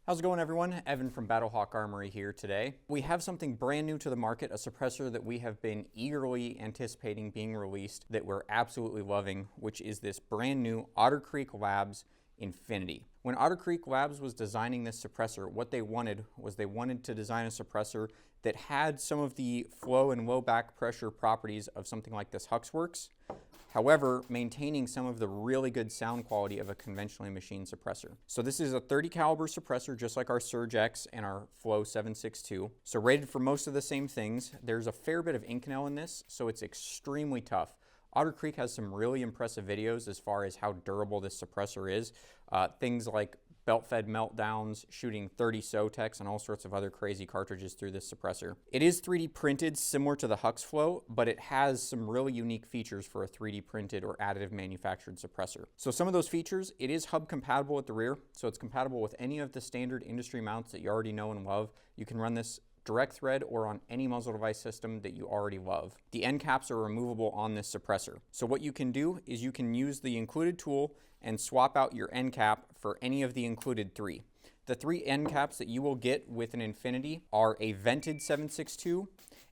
How's it going, everyone? Evan from BattleHawk Armory here today. We have something brand new to the market, a suppressor that we have been eagerly anticipating being released that we're absolutely loving, which is this brand new Otter Creek Labs Infinity. When Otter Creek Labs was designing this suppressor, what they wanted to design a suppressor that had some of the flow and low back pressure properties of something like this Huxworks, however, maintaining some of the really good sound quality of a conventionally machined suppressor. So this is a 30 caliber suppressor, just like our Surge X and our Flow 762. So rated for most of the same things. There's a fair bit of Inconel in this, so it's extremely tough. Otter Creek has some really impressive videos as far as how durable this suppressor is. Things like belt-fed meltdowns, shooting 30 Sotex and all sorts of other crazy cartridges through this suppressor. It is 3D printed similar to the Hux Flow, but it has some really unique features for a 3D printed or additive manufactured suppressor. So some of those features, it is hub compatible at the rear, so it's compatible with any of the standard industry mounts that you already know and love. You can run this direct thread or on any muzzle device system that you already love. The end caps are removable on this suppressor. So what you can do is you can use the included tool and swap out your end cap for any of the included three. The three end caps that you will get with an Infinity are a vented 762,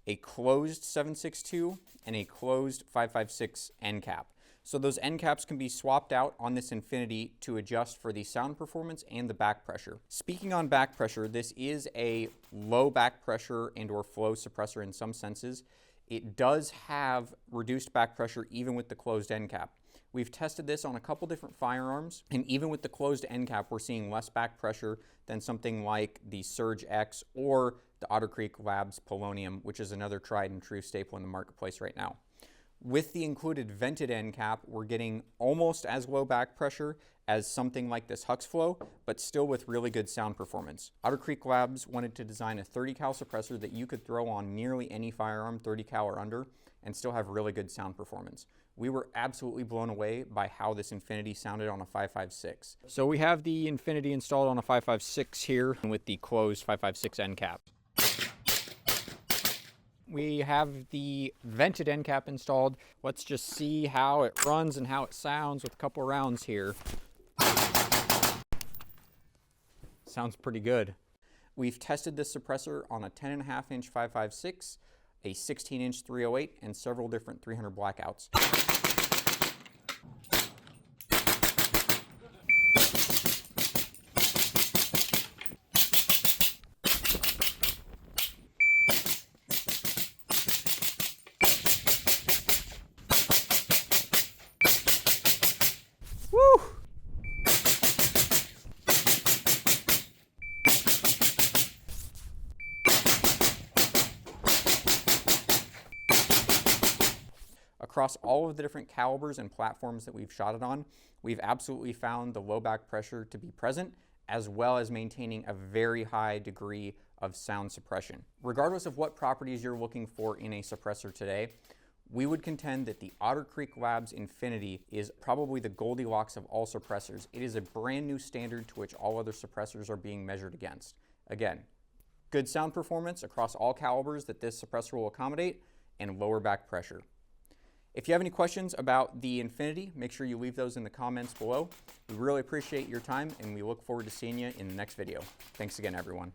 a closed 762, and a closed 5.56 end cap. So those end caps can be swapped out on this Infinity to adjust for the sound performance and the back pressure. Speaking on back pressure, this is a low back pressure and or flow suppressor in some senses. It does have reduced back pressure even with the closed end cap. We've tested this on a couple different firearms, and even with the closed end cap, we're seeing less back pressure than something like the Surge X or the Otter Creek Labs Polonium, which is another tried and true staple in the marketplace right now. With the included vented end cap, we're getting almost as low back pressure as something like this Hux Flow, but still with really good sound performance. Otter Creek Labs wanted to design a 30 cal suppressor that you could throw on nearly any firearm, 30 cal or under, and still have really good sound performance. We were absolutely blown away by how this Infinity sounded on a 5.56. So we have the Infinity installed on a 5.56 here with the closed 5.56 end cap. We have the vented end cap installed. Let's just see how it runs and how it sounds with a couple rounds here. Sounds pretty good. We've tested this suppressor on a 10.5 inch 5.56, a 16 inch 308, and several different 300 blackouts. Woo! Across all of the different calibers and platforms that we've shot it on, we've absolutely found the low back pressure to be present, as well as maintaining a very high degree of sound suppression. Regardless of what properties you're looking for in a suppressor today, we would contend that the Otter Creek Labs Infinity is probably the Goldilocks of all suppressors. It is a brand new standard to which all other suppressors are being measured against. Again, good sound performance across all calibers that this suppressor will accommodate, and lower back pressure. If you have any questions about the Infinity, make sure you leave those in the comments below. We really appreciate your time, and we look forward to seeing you in the next video. Thanks again, everyone.